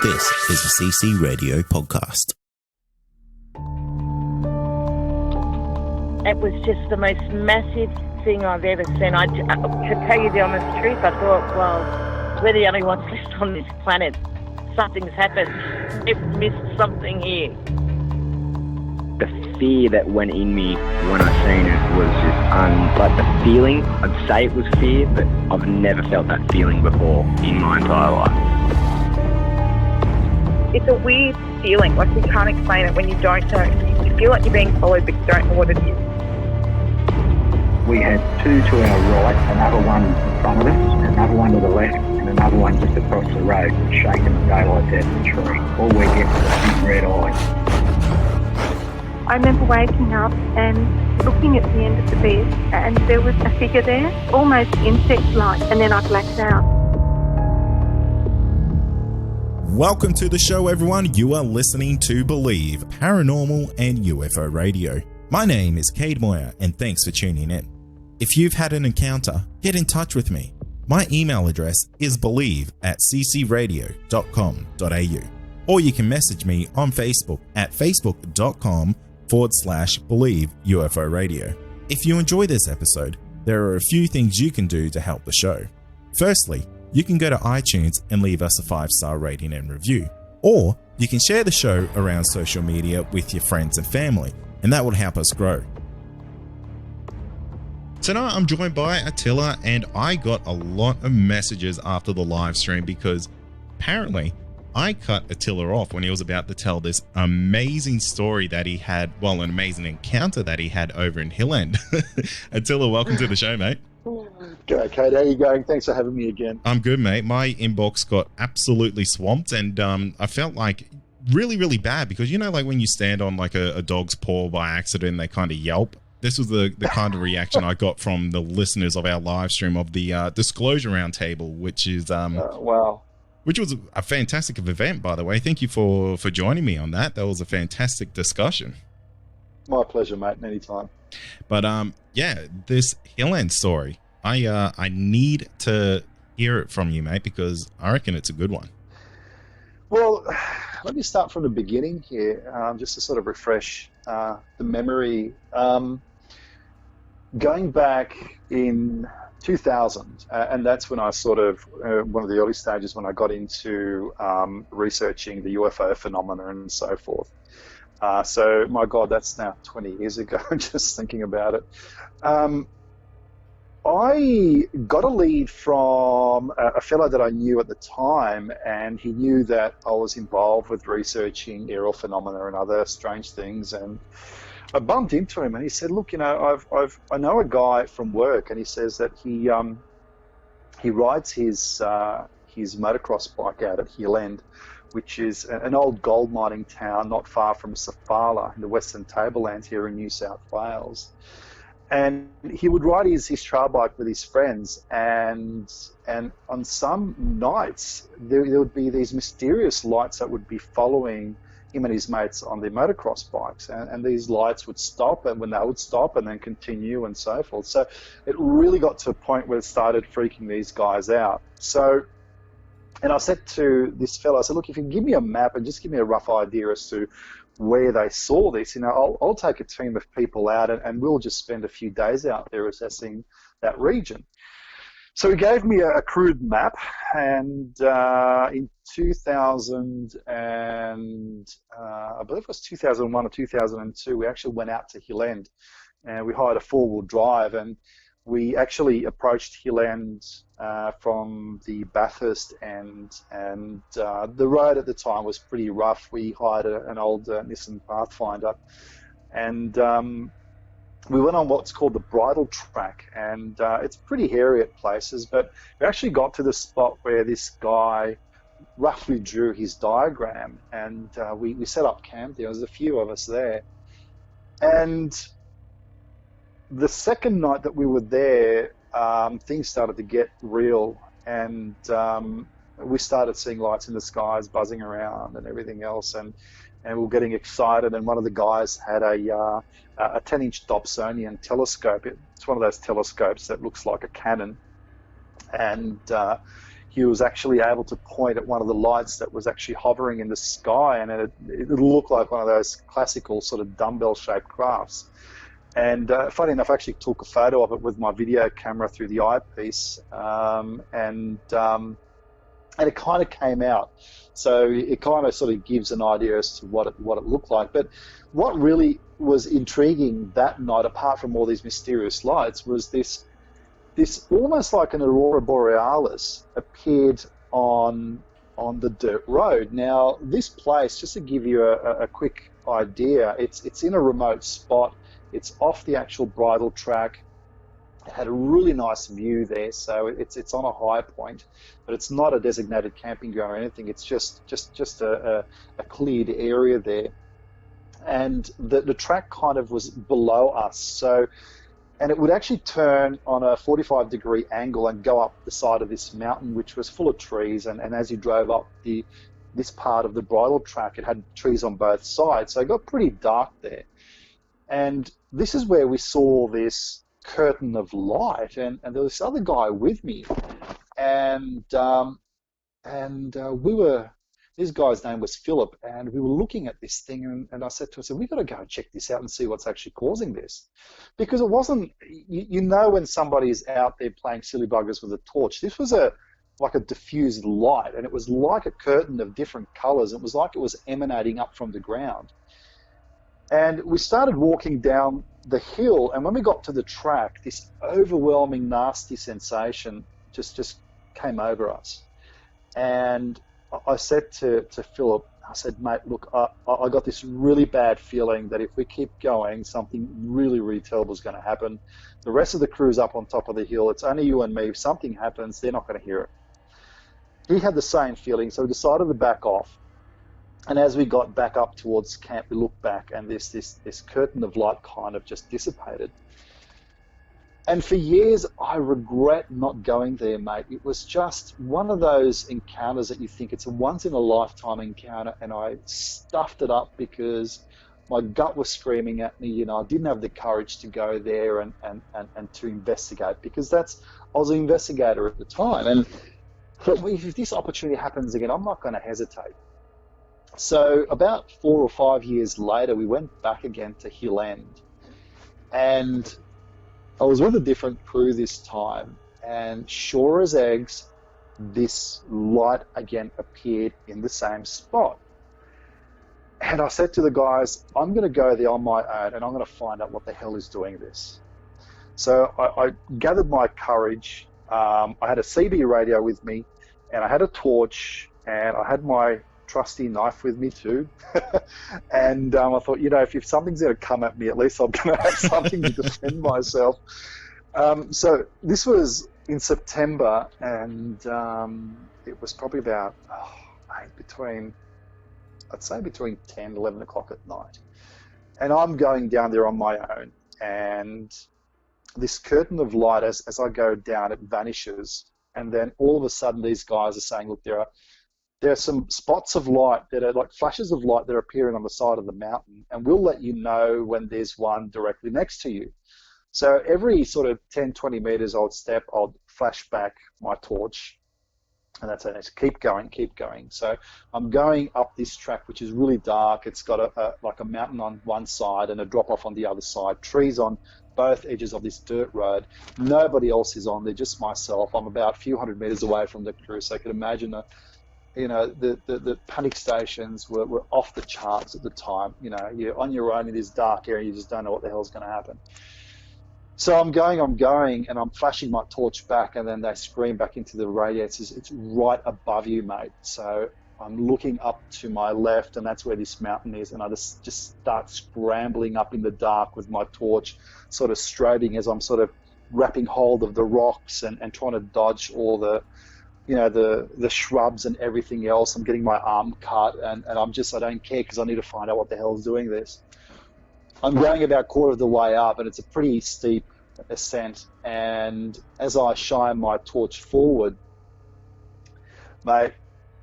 This is a CC Radio podcast. It was just the most massive thing I've ever seen. To tell you the honest truth, I thought, well, we're the only ones left on this planet. Something's happened. We've missed something here. The fear that went in me when I seen it was just like the feeling. I'd say it was fear, but I've never felt that feeling before in my entire life. It's a weird feeling, like you can't explain it when you don't know. You feel like you're being followed, but you don't know what it is. We had two to our right, another one in front of us, another one to the left, and another one just across the road, shaking the daylight out of the tree. All we get was a big red eye. I remember waking up and looking at the end of the bed, and there was a figure there, almost insect-like, and then I blacked out. Welcome to the show, everyone. You are listening to Believe, Paranormal and UFO Radio. My name is Cade Moyer, and thanks for tuning in. If you've had an encounter, get in touch with me. My email address is believe@ccradio.com.au, or you can message me on Facebook at facebook.com/Believe UFO Radio. If you enjoy this episode, there are a few things you can do to help the show. Firstly, you can go to iTunes and leave us a 5-star rating and review, or you can share the show around social media with your friends and family, and that will help us grow. Tonight I'm joined by Attila, and I got a lot of messages after the live stream because apparently I cut Attila off when he was about to tell this amazing story that he had, well, an amazing encounter that he had over in Hill End. Attila, welcome to the show, mate. G'day, Kate. How are you going? Thanks for having me again. I'm good, mate. My inbox got absolutely swamped, and I felt like really, really bad because, you know, like when you stand on like a dog's paw by accident and they kind of yelp. This was the kind of reaction I got from the listeners of our live stream of the Disclosure Roundtable, which is wow. Which was a fantastic event, by the way. Thank you for joining me on that. That was a fantastic discussion. My pleasure, mate. Anytime. But yeah, this Hill End story, I need to hear it from you, mate, because I reckon it's a good one. Well, let me start from the beginning here, just to sort of refresh the memory. Going back in 2000, and that's when I sort of, one of the early stages when I got into researching the UFO phenomena and so forth. So, my God, that's now 20 years ago, just thinking about it. I got a lead from a fellow that I knew at the time, and he knew that I was involved with researching aerial phenomena and other strange things. And I bumped into him, and he said, "Look, you know, I know a guy from work," and he says that he rides his motocross bike out at Hill End, which is an old gold mining town not far from Safala in the Western Tablelands here in New South Wales. And he would ride his trail bike with his friends, and on some nights there would be these mysterious lights that would be following him and his mates on their motocross bikes, and these lights would stop, and when they would stop and then continue and so forth. So it really got to a point where it started freaking these guys out. So, and I said to this fellow, I said, "Look, if you can give me a map and just give me a rough idea as to where they saw this, you know, I'll take a team of people out and we'll just spend a few days out there assessing that region." So he gave me a crude map, and in 2000 and I believe it was 2001 or 2002, we actually went out to Hill End, and we hired a 4-wheel drive, and we actually approached Hill End from the Bathurst end, and the road at the time was pretty rough. We hired an old Nissan Pathfinder, and we went on what's called the bridle track, and it's pretty hairy at places, but we actually got to the spot where this guy roughly drew his diagram, and we set up camp there. There was a few of us there, and the second night that we were there, things started to get real, and we started seeing lights in the skies buzzing around and everything else, and we were getting excited. And one of the guys had a 10-inch Dobsonian telescope. It's one of those telescopes that looks like a cannon, and he was actually able to point at one of the lights that was actually hovering in the sky, and it looked like one of those classical sort of dumbbell-shaped crafts. And funny enough, I actually took a photo of it with my video camera through the eyepiece, and it kind of came out. So it kind of sort of gives an idea as to what it looked like. But what really was intriguing that night, apart from all these mysterious lights, was this almost like an aurora borealis appeared on the dirt road. Now, this place, just to give you a quick idea, it's in a remote spot. It's off the actual bridle track. It had a really nice view there, so it's on a high point, but it's not a designated camping ground or anything. It's just a cleared area there, and the track kind of was below us. So, and it would actually turn on a 45-degree angle and go up the side of this mountain, which was full of trees. And as you drove up this part of the bridle track, it had trees on both sides, so it got pretty dark there. And this is where we saw this curtain of light, and there was this other guy with me, and we were, this guy's name was Philip, and we were looking at this thing, and I said to him, we've got to go and check this out and see what's actually causing this, because it wasn't, you know, when somebody is out there playing silly buggers with a torch, this was like a diffused light, and it was like a curtain of different colors. It was like it was emanating up from the ground. And we started walking down the hill, and when we got to the track, this overwhelming, nasty sensation just came over us. And I said to Philip, I said, mate, look, I got this really bad feeling that if we keep going, something really, really terrible is going to happen. The rest of the crew's up on top of the hill. It's only you and me. If something happens, they're not going to hear it. He had the same feeling, so we decided to back off. And as we got back up towards camp, we looked back, and this curtain of light kind of just dissipated. And for years, I regret not going there, mate. It was just one of those encounters that you think it's a once-in-a-lifetime encounter, and I stuffed it up because my gut was screaming at me. You know, I didn't have the courage to go there and to investigate, because I was an investigator at the time. And but if this opportunity happens again, I'm not going to hesitate. So about 4 or 5 years later, we went back again to Hill End, and I was with a different crew this time, and sure as eggs, this light again appeared in the same spot. And I said to the guys, I'm going to go there on my own, and I'm going to find out what the hell is doing this. So I gathered my courage. I had a CB radio with me, and I had a torch, and I had my trusty knife with me too. And I thought, you know, if something's going to come at me, at least I'm going to have something to defend myself. So this was in September, and it was probably about, between 10, 11 o'clock at night. And I'm going down there on my own, and this curtain of light, as I go down, it vanishes. And then all of a sudden, these guys are saying, look, there are some spots of light that are like flashes of light that are appearing on the side of the mountain, and we'll let you know when there's one directly next to you. So every sort of 10, 20 meters I would step, I'd flash back my torch, and that's it. Keep going, keep going. So I'm going up this track, which is really dark. It's got like a mountain on one side and a drop off on the other side, trees on both edges of this dirt road. Nobody else is on there, just myself. I'm about a few hundred meters away from the crew, so I could imagine the panic stations were off the charts at the time. You know, you're on your own in this dark area, you just don't know what the hell's going to happen. So I'm going, and I'm flashing my torch back, and then they scream back into the radio. It's right above you, mate. So I'm looking up to my left, and that's where this mountain is, and I just start scrambling up in the dark with my torch, sort of strobing as I'm sort of wrapping hold of the rocks and trying to dodge all the shrubs and everything else. I'm getting my arm cut, and I don't care, because I need to find out what the hell is doing this. I'm going about a quarter of the way up, and it's a pretty steep ascent, and as I shine my torch forward, mate,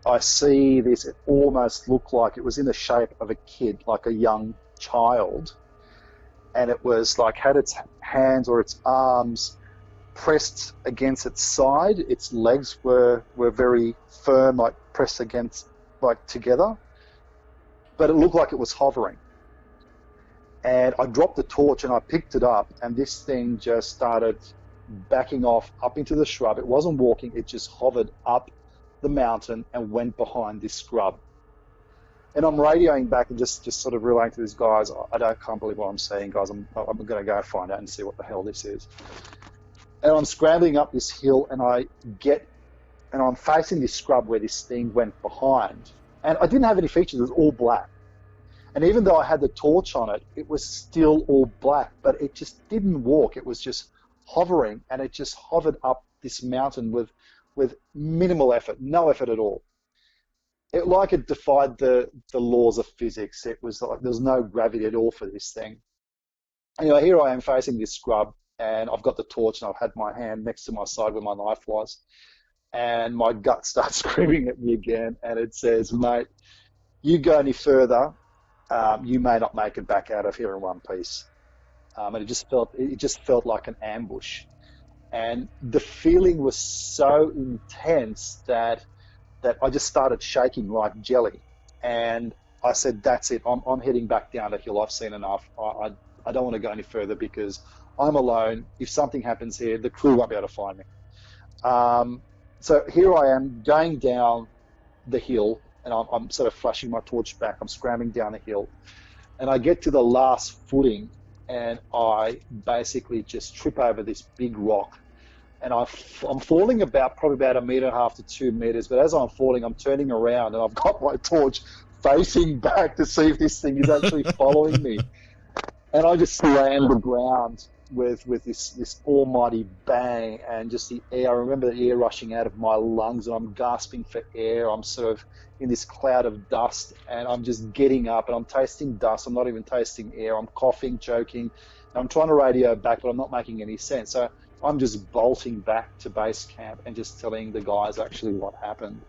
I see this. It almost looked like it was in the shape of a kid, like a young child, and it was like had its hands or its arms pressed against its side. Its legs were very firm, like pressed against, like together. But it looked like it was hovering. And I dropped the torch and I picked it up, and this thing just started backing off up into the shrub. It wasn't walking, it just hovered up the mountain and went behind this scrub. And I'm radioing back and just sort of relaying to these guys, can't believe what I'm seeing, guys. I'm going to go find out and see what the hell this is. And I'm scrambling up this hill, and I'm facing this scrub where this thing went behind. And I didn't have any features, it was all black. And even though I had the torch on it, it was still all black, but it just didn't walk. It was just hovering, and it just hovered up this mountain with minimal effort, no effort at all. It defied the laws of physics. It was like there was no gravity at all for this thing. Anyway, here I am facing this scrub, and I've got the torch, and I've had my hand next to my side where my knife was, and my gut starts screaming at me again, and it says, "Mate, you go any further, you may not make it back out of here in one piece." And it just felt like an ambush, and the feeling was so intense that I just started shaking like jelly. And I said, "That's it. I'm heading back down the hill. I've seen enough. I don't want to go any further because I'm alone. If something happens here, the crew won't be able to find me." So here I am going down the hill, and I'm sort of flashing my torch back. I'm scrambling down the hill, and I get to the last footing, and I basically just trip over this big rock, and I'm falling probably about 1.5 meters to 2 meters. But as I'm falling, I'm turning around, and I've got my torch facing back to see if this thing is actually following me. And I just slammed the ground with this almighty bang, and just the air. I remember the air rushing out of my lungs, and I'm gasping for air. I'm sort of in this cloud of dust, and I'm just getting up, and I'm tasting dust. I'm not even tasting air. I'm coughing, choking. And I'm trying to radio back, but I'm not making any sense. So I'm just bolting back to base camp and just telling the guys actually what happened.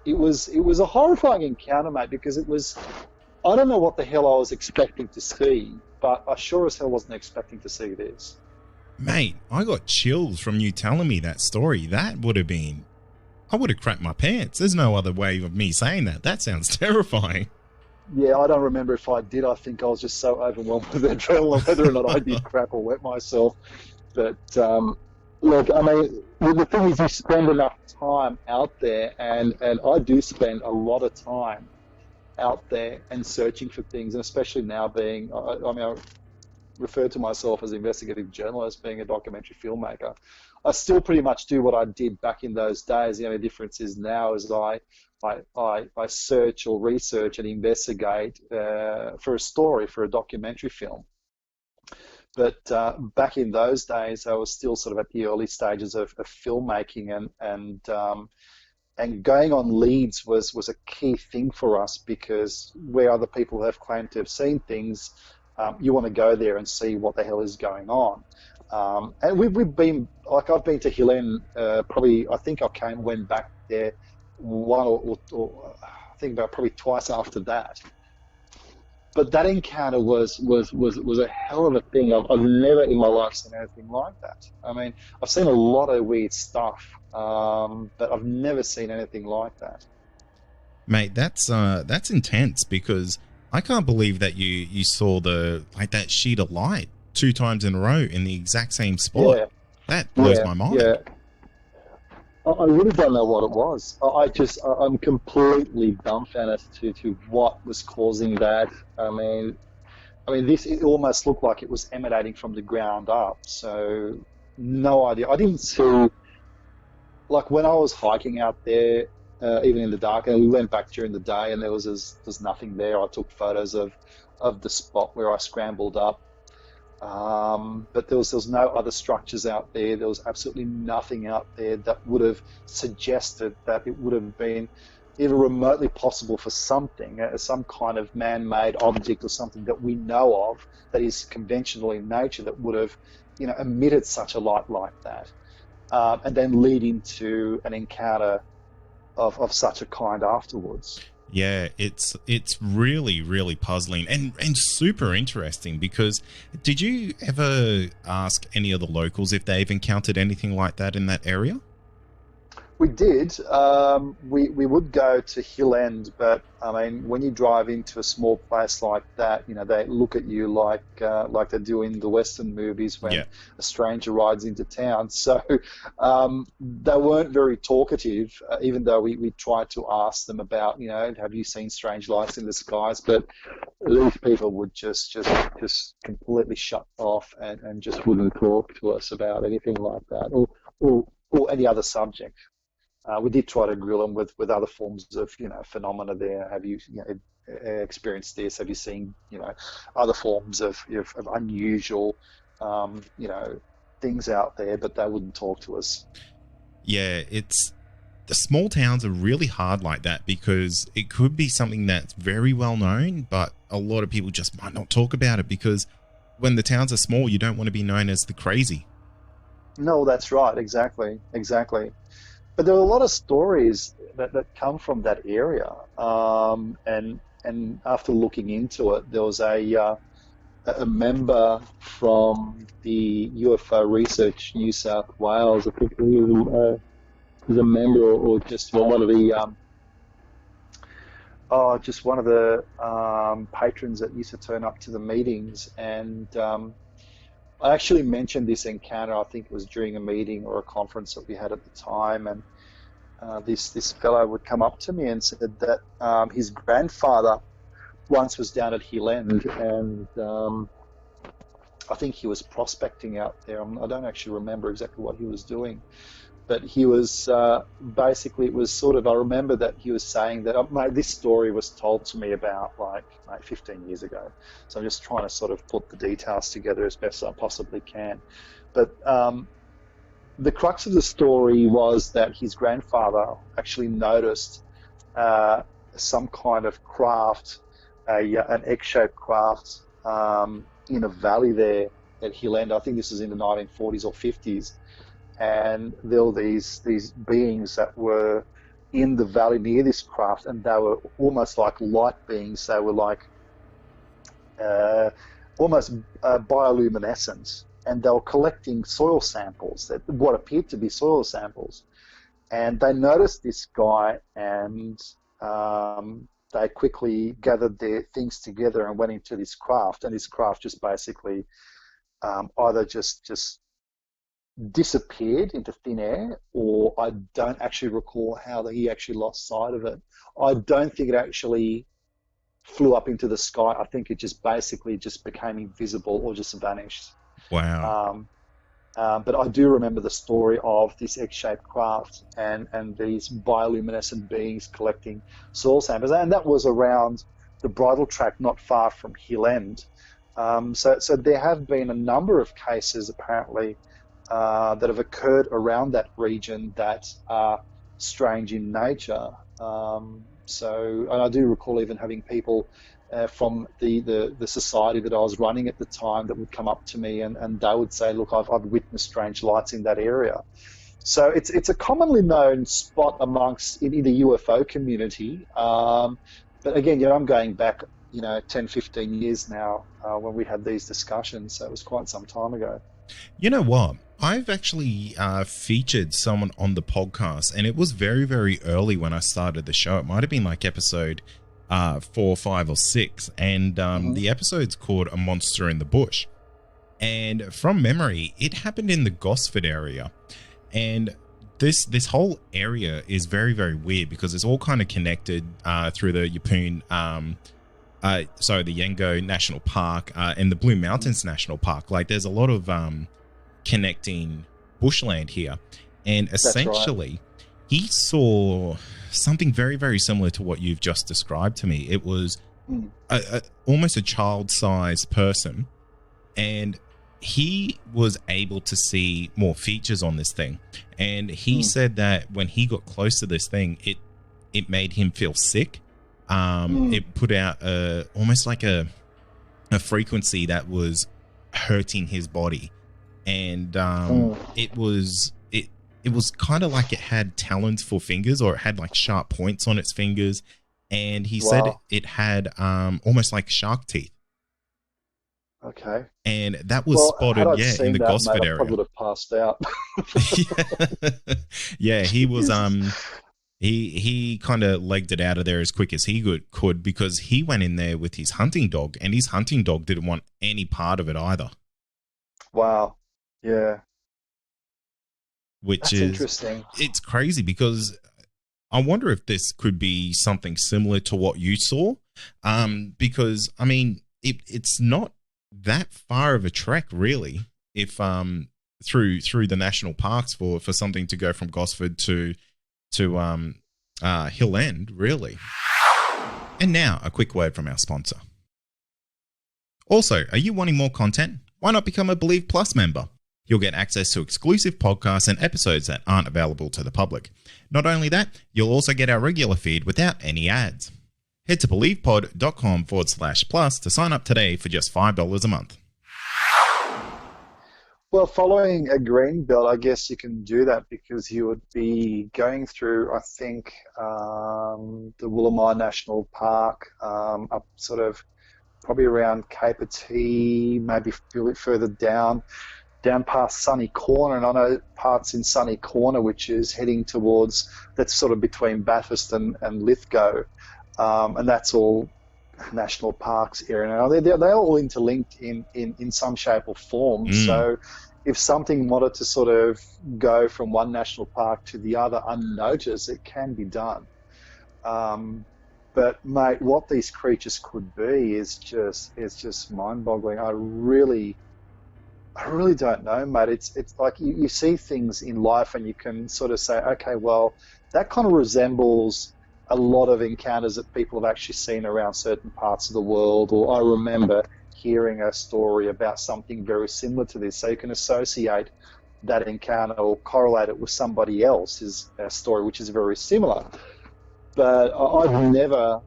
It was a horrifying encounter, mate, because I don't know what the hell I was expecting to see, but I sure as hell wasn't expecting to see this. Mate, I got chills from you telling me that story. I would have crapped my pants. There's no other way of me saying that. That sounds terrifying. Yeah, I don't remember if I did. I think I was just so overwhelmed with adrenaline, whether or not I did crap or wet myself. But look, I mean, the thing is, you spend enough time out there, and I do spend a lot of time out there and searching for things, and especially now being, I refer to myself as an investigative journalist, being a documentary filmmaker. I still pretty much do what I did back in those days. The only difference is now is I search or research and investigate for a story, for a documentary film. But back in those days, I was still sort of at the early stages of filmmaking, and going on leads was a key thing for us, because where other people have claimed to have seen things, you want to go there and see what the hell is going on. And we've been, like, I've been to Hill End, probably, I think I went back there one or I think about probably twice after that. But that encounter was a hell of a thing. I've never in my life seen anything like that. I mean, I've seen a lot of weird stuff, but I've never seen anything like that. Mate, that's intense, because I can't believe that you saw that sheet of light 2 times in a row in the exact same spot. Yeah. That blows my mind. Yeah. I really don't know what it was. I'm completely dumbfounded to what was causing that. I mean, it almost looked like it was emanating from the ground up. So, no idea. I didn't see, like, when I was hiking out there, even in the dark, and we went back during the day, and there's nothing there. I took photos of the spot where I scrambled up. But there was no other structures out there. There was absolutely nothing out there that would have suggested that it would have been even remotely possible for something, some kind of man-made object or something that we know of that is conventional in nature, that would have, emitted such a light like that, and then lead into an encounter of such a kind afterwards. Yeah, it's really, really puzzling and super interesting, because did you ever ask any of the locals if they've encountered anything like that in that area? We did. We would go to Hill End, but I mean, when you drive into a small place like that, you know, they look at you like they do in the Western movies when a stranger rides into town. So they weren't very talkative, even though we tried to ask them about, you know, have you seen strange lights in the skies? But these people would just completely shut off and just wouldn't talk to us about anything like that, or any other subject. We did try to grill them with other forms of, you know, phenomena there. Have you, experienced this? Have you seen, other forms of unusual, things out there? But they wouldn't talk to us. Yeah, the small towns are really hard like that, because it could be something that's very well known, but a lot of people just might not talk about it, because when the towns are small, you don't want to be known as the crazy. No, that's right. Exactly. But there are a lot of stories that come from that area, and after looking into it, there was a member from the UFO Research New South Wales. I think he was a member, or just one of the patrons that used to turn up to the meetings. And I actually mentioned this encounter. I think it was during a meeting or a conference that we had at the time, and this fellow would come up to me and said that his grandfather once was down at Hill End, and I think he was prospecting out there. I don't actually remember exactly what he was doing, but he was basically, it was sort of, I remember that he was saying that this story was told to me about like 15 years ago. So I'm just trying to sort of put the details together as best I possibly can. But the crux of the story was that his grandfather actually noticed some kind of craft, an egg-shaped craft in a valley there at Hill End. I think this was in the 1940s or 50s. And there were these beings that were in the valley near this craft, and they were almost like light beings. They were like almost bioluminescent, and they were collecting soil samples, what appeared to be soil samples. And they noticed this guy, and they quickly gathered their things together and went into this craft. And this craft just basically either just disappeared into thin air, or I don't actually recall how he actually lost sight of it. I don't think it actually flew up into the sky. I think it just basically just became invisible or just vanished. Wow. But I do remember the story of this egg-shaped craft and these bioluminescent beings collecting soil samples, and that was around the bridle track not far from Hill End. So there have been a number of cases apparently that have occurred around that region that are strange in nature. And I do recall even having people from the society that I was running at the time that would come up to me and they would say, look, I've witnessed strange lights in that area. So it's a commonly known spot amongst in the UFO community. But again, I'm going back 10, 15 years now when we had these discussions, so it was quite some time ago. You know what? I've actually featured someone on the podcast, and it was very, very early when I started the show. It might have been like episode 4, 5, or 6, and the episode's called A Monster in the Bush. And from memory, it happened in the Gosford area. And this whole area is very, very weird because it's all kind of connected through the Yeppoon, the Yengo National Park and the Blue Mountains National Park. Like, there's a lot of connecting bushland here. And essentially, he saw something very, very similar to what you've just described to me. It was almost a child-sized person, and he was able to see more features on this thing. And he said that when he got close to this thing, it made him feel sick. It put out almost like a frequency that was hurting his body, and it was kind of like it had talons for fingers, or it had like sharp points on its fingers, and he said it had almost like shark teeth. Okay. And that was spotted, in the Gosford area. I probably would have passed out. Yeah, he was he kind of legged it out of there as quick as he could because he went in there with his hunting dog, and his hunting dog didn't want any part of it either. Wow. Yeah. That's interesting. It's crazy because I wonder if this could be something similar to what you saw. Because I mean, it's not that far of a trek really, if through the national parks for something to go from Gosford to Hill End, really. And now a quick word from our sponsor. Also, are you wanting more content? Why not become a Believe Plus member? You'll get access to exclusive podcasts and episodes that aren't available to the public. Not only that, you'll also get our regular feed without any ads. Head to believepod.com/plus to sign up today for just $5 a month. Well, following a green belt, I guess you can do that because you would be going through, I think, the Woolamai National Park, up sort of probably around Cape Tea, maybe a bit further down past Sunny Corner, and I know parts in Sunny Corner, which is heading towards, that's sort of between Bathurst and Lithgow. And that's all national parks area. Now they're all interlinked in some shape or form. So if something wanted to sort of go from one national park to the other unnoticed, it can be done. But mate, what these creatures could be is just mind-boggling. I really don't know, mate. It's like you see things in life and you can sort of say, okay, well, that kind of resembles a lot of encounters that people have actually seen around certain parts of the world. Or I remember hearing a story about something very similar to this. So you can associate that encounter or correlate it with somebody else's story, which is very similar. But I've never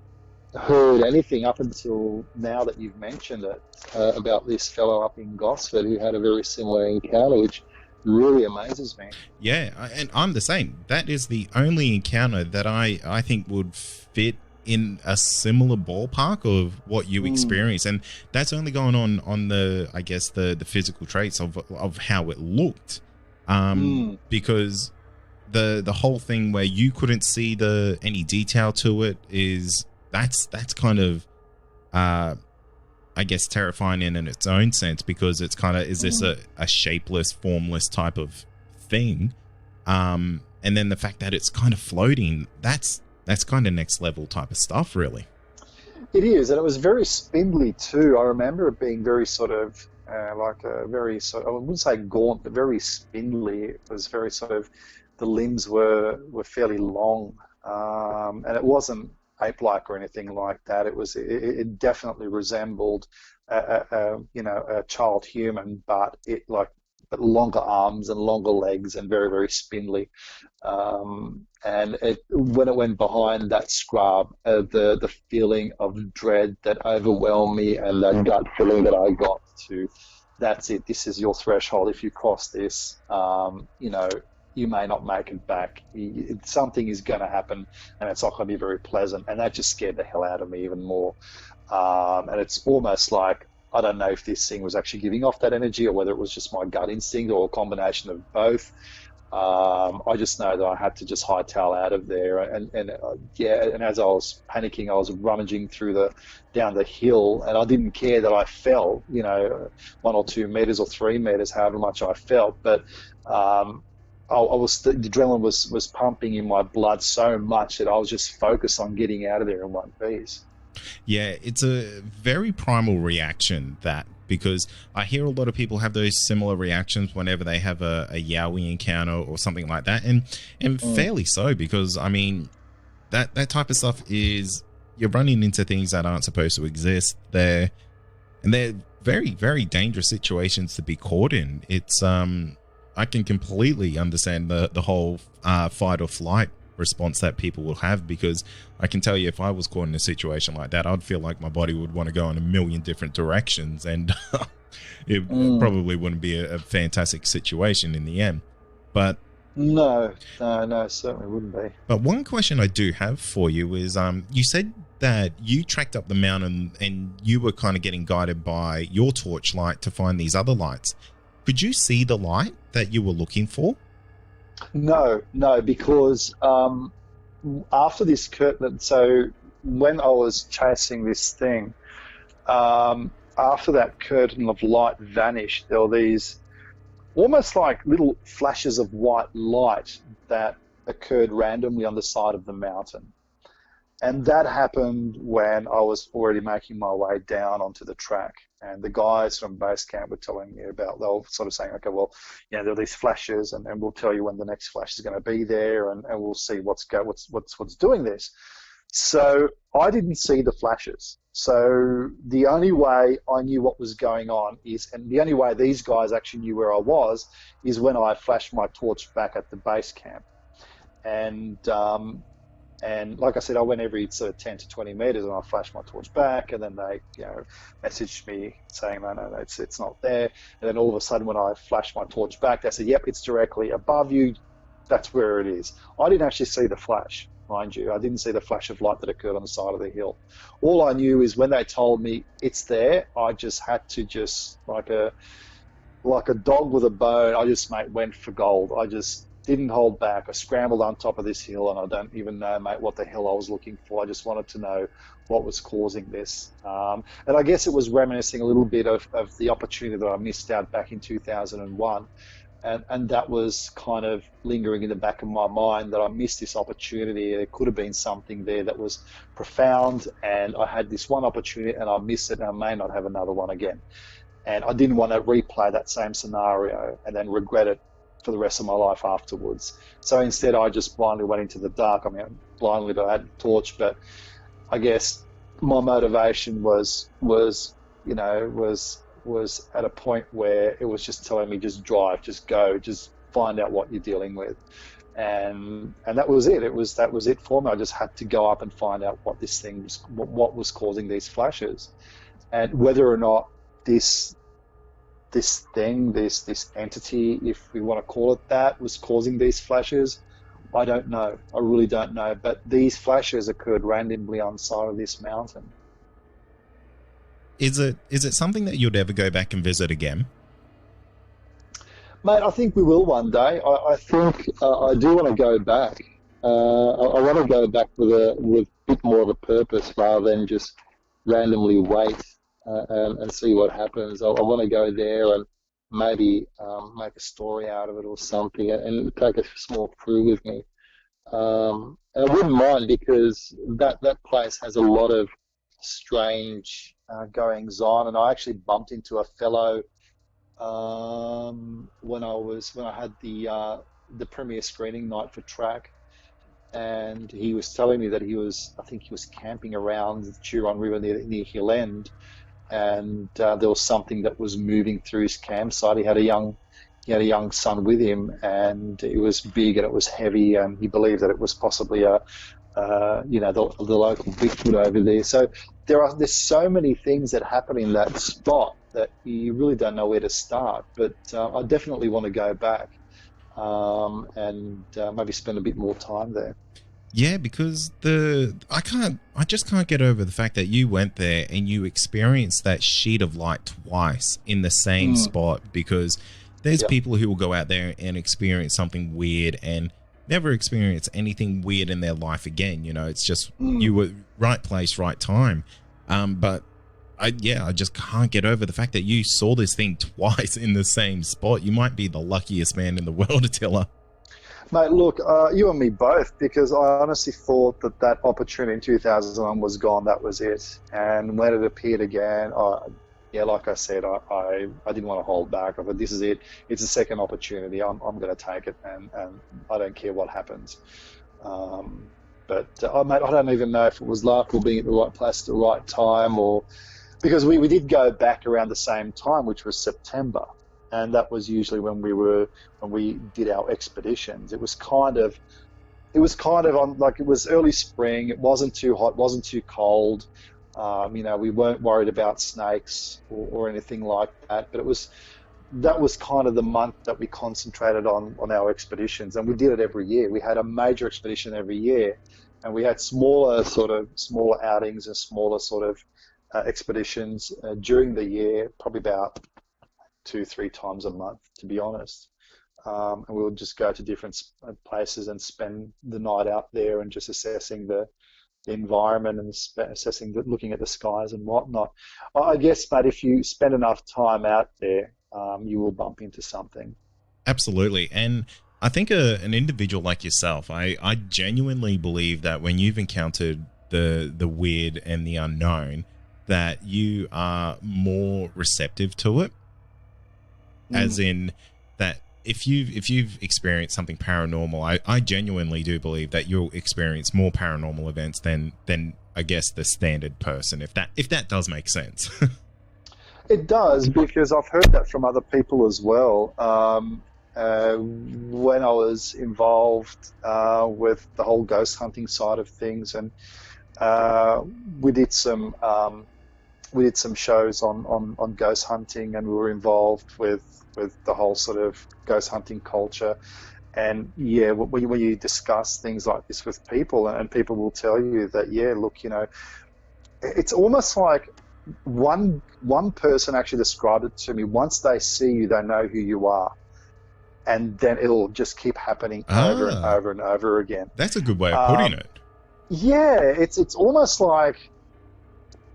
heard anything up until now that you've mentioned it about this fellow up in Gosford who had a very similar encounter, which really amazes me. Yeah, and I'm the same. That is the only encounter that I think would fit in a similar ballpark of what you experience, and that's only going on the, I guess, the physical traits of how it looked, because the whole thing where you couldn't see any detail to it is that's kind of I guess terrifying in its own sense, because it's kind of, is this a shapeless, formless type of thing? And then the fact that it's kind of floating, that's kind of next level type of stuff, really. It is, and it was very spindly too. I remember it being very sort of like a very sort of, I wouldn't say gaunt, but very spindly. It was very sort of, the limbs were fairly long, and it wasn't ape-like or anything like that. It definitely resembled a child human, but longer arms and longer legs and very, very spindly. And when it went behind that scrub, the feeling of dread that overwhelmed me and that gut feeling that I got to, that's it, this is your threshold. If you cross this, you may not make it back. Something is going to happen, and it's not going to be very pleasant. And that just scared the hell out of me even more. And it's almost like, I don't know if this thing was actually giving off that energy or whether it was just my gut instinct or a combination of both. I just know that I had to just hightail out of there. And as I was panicking, I was rummaging down the hill, and I didn't care that I fell, 1 or 2 meters or 3 meters, however much I felt. But the adrenaline was pumping in my blood so much that I was just focused on getting out of there in one piece. Yeah, it's a very primal reaction, because I hear a lot of people have those similar reactions whenever they have a Yowie encounter or something like that, and fairly so, because I mean that type of stuff is, you're running into things that aren't supposed to exist there, and they're very, very dangerous situations to be caught in. It's I can completely understand the whole fight or flight response that people will have, because I can tell you, if I was caught in a situation like that, I'd feel like my body would want to go in a million different directions, and it probably wouldn't be a fantastic situation in the end. But No, certainly wouldn't be. But one question I do have for you is, you said that you tracked up the mountain and you were kind of getting guided by your torchlight to find these other lights. Could you see the light that you were looking for? No, because after this curtain, so when I was chasing this thing, after that curtain of light vanished, there were these almost like little flashes of white light that occurred randomly on the side of the mountain. And that happened when I was already making my way down onto the track. And the guys from base camp were telling me about, they were sort of saying, okay, well, you know, there are these flashes, and we'll tell you when the next flash is going to be there, and we'll see what's doing this. So I didn't see the flashes. So the only way I knew what was going on is, and the only way these guys actually knew where I was, is when I flashed my torch back at the base camp. And like I said, I went every sort of 10 to 20 meters, and I flashed my torch back, and then they, you know, messaged me saying, no, it's not there. And then all of a sudden, when I flashed my torch back, they said, yep, it's directly above you. That's where it is. I didn't actually see the flash, mind you. I didn't see the flash of light that occurred on the side of the hill. All I knew is when they told me it's there, I just had to like a dog with a bone. I just, mate, went for gold. I just didn't hold back. I scrambled on top of this hill, and I don't even know, mate, what the hell I was looking for. I just wanted to know what was causing this. And I guess it was reminiscing a little bit of the opportunity that I missed out back in 2001. And that was kind of lingering in the back of my mind, that I missed this opportunity. There could have been something there that was profound, and I had this one opportunity and I missed it, and I may not have another one again. And I didn't want to replay that same scenario and then regret it for the rest of my life afterwards. So instead, I just blindly went into the dark. I mean, blindly, but I had a torch. But I guess my motivation was at a point where it was just telling me, just drive, just go, just find out what you're dealing with. And that was it. That was it for me. I just had to go up and find out what this thing was, what was causing these flashes, and whether or not this entity, if we want to call it that, was causing these flashes. I don't know. I really don't know. But these flashes occurred randomly on the side of this mountain. Is it something that you'd ever go back and visit again? Mate, I think we will one day. I think I do want to go back. I want to go back with a bit more of a purpose, rather than just randomly wait and see what happens. I want to go there and maybe make a story out of it or something, and take a small crew with me. And I wouldn't mind, because that place has a lot of strange goings on, and I actually bumped into a fellow when I had the premiere screening night for Track, and he was telling me that I think he was camping around the Turon River near Hill End, and there was something that was moving through his campsite. He had a young son with him, and it was big and it was heavy, and he believed that it was possibly the local Bigfoot over there. So there's so many things that happen in that spot that you really don't know where to start. But I definitely want to go back and maybe spend a bit more time there. Yeah, because I just can't get over the fact that you went there and you experienced that sheet of light twice in the same spot, because there's people who will go out there and experience something weird and never experience anything weird in their life again. You know, it's just you were right place, right time. But I just can't get over the fact that you saw this thing twice in the same spot. You might be the luckiest man in the world, Attila. Mate, look, you and me both, because I honestly thought that opportunity in 2001 was gone. That was it. And when it appeared again, like I said, I didn't want to hold back. I thought, this is it. It's a second opportunity. I'm going to take it, and I don't care what happens. Mate, I don't even know if it was luck or being at the right place at the right time, or because we did go back around the same time, which was September. And that was usually when we did our expeditions. It was kind of on, like, it was early spring. It wasn't too hot, wasn't too cold. We weren't worried about snakes or anything like that. But it was that was kind of the month that we concentrated on our expeditions, and we did it every year. We had a major expedition every year, and we had smaller outings and smaller sort of expeditions during the year, probably about 2-3 times a month, to be honest. And we would just go to different places and spend the night out there and just assessing the environment and looking at the skies and whatnot. I guess, but if you spend enough time out there, you will bump into something. Absolutely. And I think an individual like yourself, I genuinely believe that when you've encountered the weird and the unknown, that you are more receptive to it. As in that if you've experienced something paranormal, I genuinely do believe that you'll experience more paranormal events than I guess the standard person, if that does make sense. It does, because I've heard that from other people as well. When I was involved with the whole ghost hunting side of things, and we did some shows on ghost hunting, and we were involved with the whole sort of ghost hunting culture. And yeah, when you discuss things like this with people, and people will tell you that, yeah, look, it's almost like one person actually described it to me. Once they see you, they know who you are, and then it'll just keep happening over and over and over again. That's a good way of putting it. Yeah, it's almost like,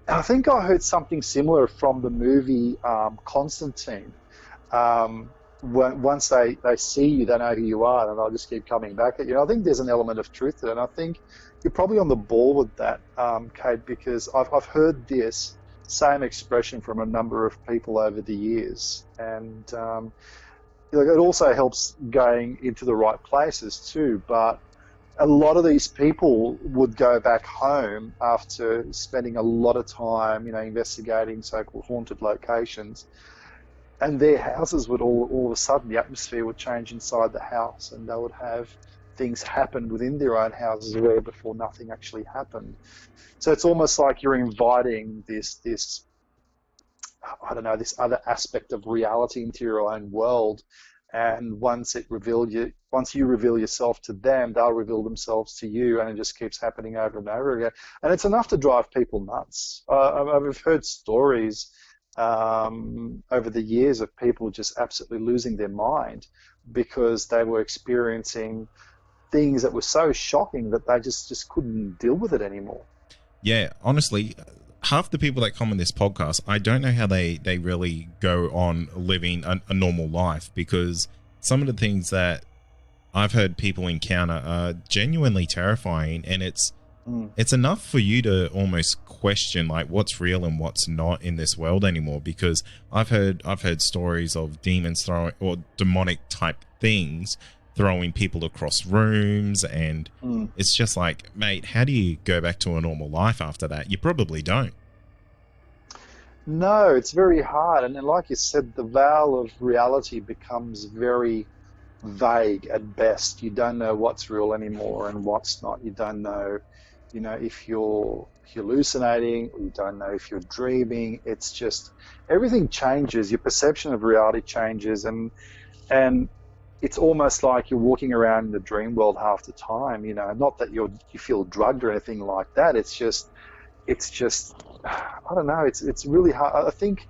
I think I heard something similar from the movie Constantine. Once they see you, they know who you are, and they'll just keep coming back at you. I think there's an element of truth to it, and I think you're probably on the ball with that, Kate, because I've heard this same expression from a number of people over the years, and it also helps going into the right places too. But a lot of these people would go back home after spending a lot of time, investigating so-called haunted locations, and their houses would all of a sudden, the atmosphere would change inside the house, and they would have things happen within their own houses where before nothing actually happened. So it's almost like you're inviting this I don't know, this other aspect of reality into your own world. And once you reveal yourself to them, they'll reveal themselves to you, and it just keeps happening over and over again. And it's enough to drive people nuts. I've heard stories over the years of people just absolutely losing their mind because they were experiencing things that were so shocking that they just couldn't deal with it anymore. Yeah, honestly, half the people that come on this podcast, I don't know how they really go on living a normal life, because some of the things that I've heard people encounter are genuinely terrifying, and it's enough for you to almost question like what's real and what's not in this world anymore. Because I've heard stories of demons throwing, or demonic type things throwing people across rooms, and it's just like, mate, how do you go back to a normal life after that? You probably don't. No, it's very hard. And then, like you said, the veil of reality becomes very vague at best. You don't know what's real anymore and what's not. You don't know, if you're hallucinating, or you don't know if you're dreaming. It's just, everything changes. Your perception of reality changes, and it's almost like you're walking around in the dream world half the time. Not that you feel drugged or anything like that. It's just I don't know. It's really hard. I think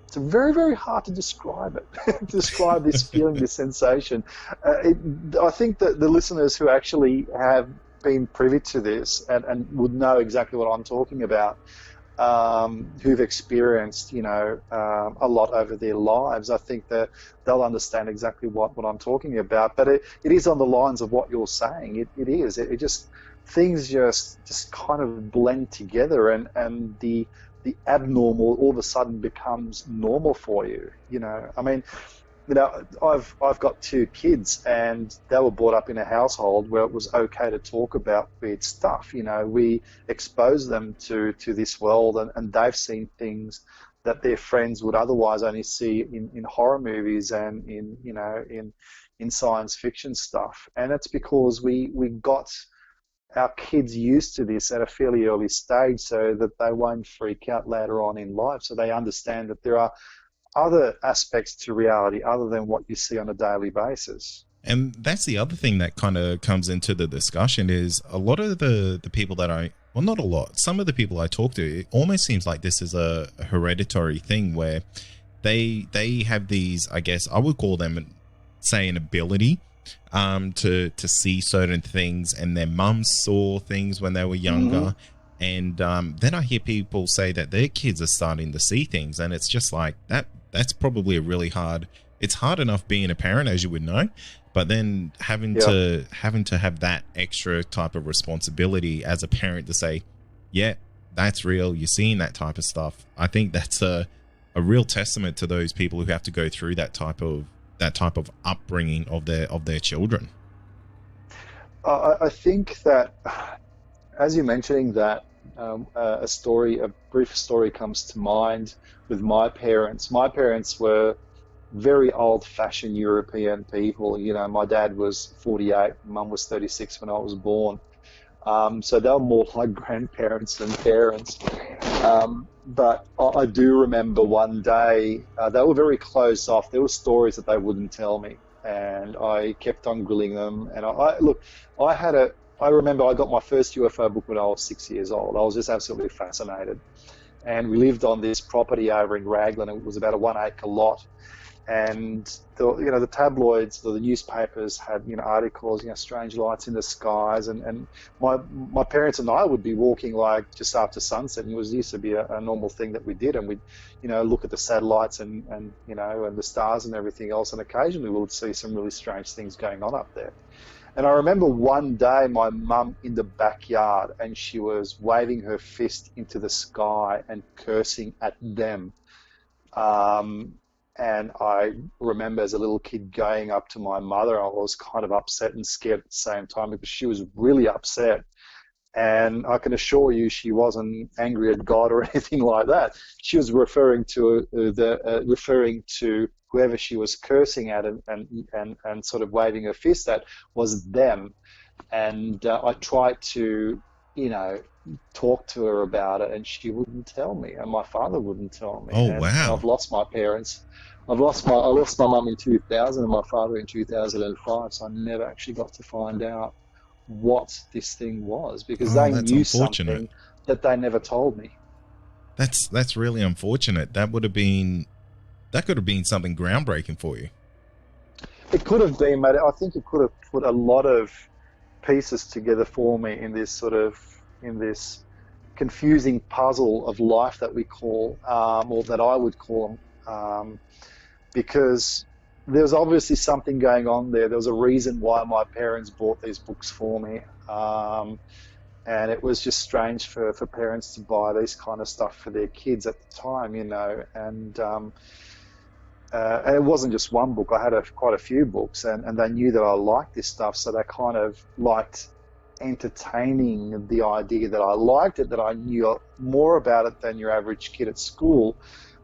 it's very, very hard to describe it. Describe this feeling, this sensation. I think that the listeners who actually have been privy to this and would know exactly what I'm talking about, who've experienced, a lot over their lives, I think that they'll understand exactly what I'm talking about. But it is on the lines of what you're saying. It is. It just, things just kind of blend together, and the abnormal all of a sudden becomes normal for you. I mean, I've got 2 kids, and they were brought up in a household where it was okay to talk about weird stuff. We expose them to this world, and they've seen things that their friends would otherwise only see in horror movies and in science fiction stuff. And it's because we got our kids used to this at a fairly early stage, so that they won't freak out later on in life. So they understand that there are other aspects to reality other than what you see on a daily basis. And that's the other thing that kind of comes into the discussion is a lot of the people that well, not a lot, some of the people I talk to, it almost seems like this is a hereditary thing where they have these, I guess I would call them, say, an ability to see certain things, and their mums saw things when they were younger. And then I hear people say that their kids are starting to see things, and it's just like that's probably a really hard, it's hard enough being a parent, as you would know, but then having to have that extra type of responsibility as a parent to say, yeah, that's real, you're seeing that type of stuff. I think that's a real testament to those people who have to go through that type of upbringing of their children. I think that, as you're mentioning that, a brief story comes to mind with my parents. My parents were very old-fashioned European people. You know, my dad was 48, mum was 36 when I was born. So they were more like grandparents than parents. But I do remember one day, they were very closed off. There were stories that they wouldn't tell me, and I kept on grilling them. And I remember I got my first UFO book when I was 6 years old. I was just absolutely fascinated. And we lived on this property over in Raglan. It was about a 1 acre lot. And the tabloids, the newspapers had articles, strange lights in the skies, and my parents and I would be walking like just after sunset, and it used to be a normal thing that we did, and we'd look at the satellites and the stars and everything else, and occasionally we would see some really strange things going on up there. And I remember one day my mum in the backyard, and she was waving her fist into the sky and cursing at them. And I remember as a little kid going up to my mother. I was kind of upset and scared at the same time because she was really upset. And I can assure you she wasn't angry at God or anything like that. She was referring to whoever she was cursing at and sort of waving her fist at was them. And I tried to, talk to her about it, and she wouldn't tell me, and my father wouldn't tell me. Oh, and wow. I've lost my parents. I lost my mum in 2000 and my father in 2005, so I never actually got to find out what this thing was, because they knew something that they never told me. That's really unfortunate. That could have been something groundbreaking for you. It could have been, mate. I think it could have put a lot of pieces together for me in this confusing puzzle of life that we call, or that I would call them, because there's obviously something going on there. There was a reason why my parents bought these books for me, and it was just strange for parents to buy this kind of stuff for their kids at the time, and it wasn't just one book. I had quite a few books, and they knew that I liked this stuff, so they kind of liked entertaining the idea that I liked it, that I knew more about it than your average kid at school,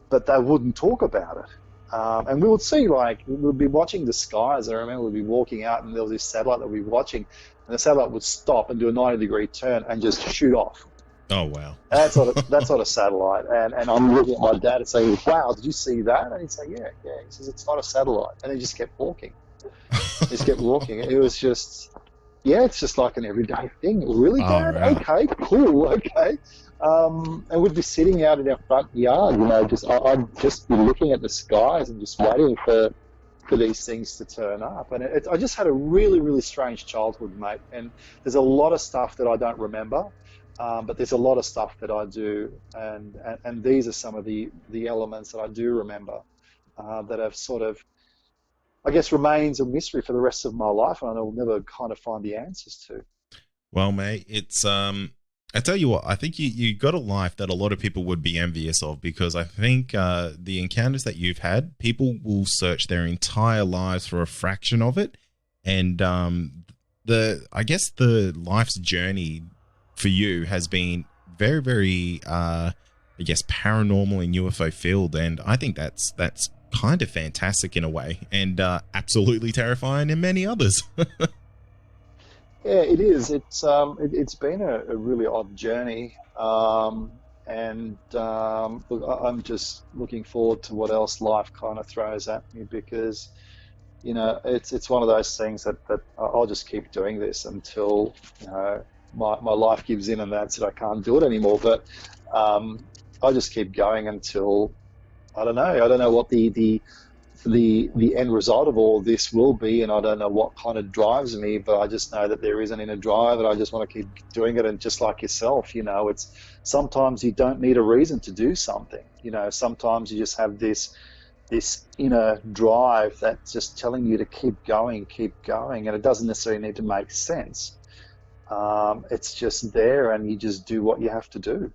but they wouldn't talk about it. And we would see, we would be watching the skies. I remember we'd be walking out, and there was this satellite that we'd be watching, and the satellite would stop and do a 90-degree turn and just shoot off. Oh, wow. That's not a satellite. And I'm looking at my dad and saying, wow, did you see that? And he'd say, yeah. He says, it's not a satellite. And he just kept walking. It was just, it's just like an everyday thing. Really, Dad? Wow. Okay, cool, okay. And we'd be sitting out in our front yard, I'd just be looking at the skies and just waiting for these things to turn up. And I just had a really, really strange childhood, mate. And there's a lot of stuff that I don't remember. But there's a lot of stuff that I do, and these are some of the elements that I do remember that have sort of, I guess, remains a mystery for the rest of my life, and I will never kind of find the answers to. Well, mate, it's I tell you what, I think you got a life that a lot of people would be envious of, because I think the encounters that you've had, people will search their entire lives for a fraction of it, and I guess the life's journey for you has been very, very, I guess, paranormal and UFO filled, and I think that's kind of fantastic in a way, and absolutely terrifying in many others. Yeah, it is. It's been a really odd journey. And look, I'm just looking forward to what else life kind of throws at me, because it's one of those things that I'll just keep doing this until my life gives in and that's it. I can't do it anymore. But I just keep going until I don't know what the end result of all this will be, and I don't know what kind of drives me, but I just know that there is an inner drive, and I just want to keep doing it. And just like yourself, it's sometimes you don't need a reason to do something. Sometimes you just have this inner drive that's just telling you to keep going, and it doesn't necessarily need to make sense. It's just there, and you just do what you have to do.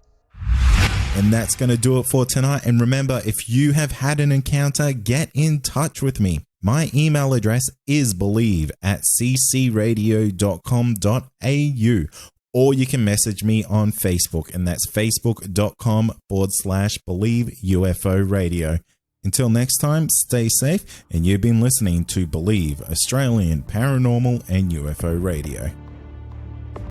And that's going to do it for tonight. And remember, if you have had an encounter, get in touch with me. My email address is believe@ccradio.com.au, or you can message me on Facebook, and that's facebook.com/Believe UFO Radio. Until next time, stay safe, and you've been listening to Believe Australian Paranormal and UFO Radio.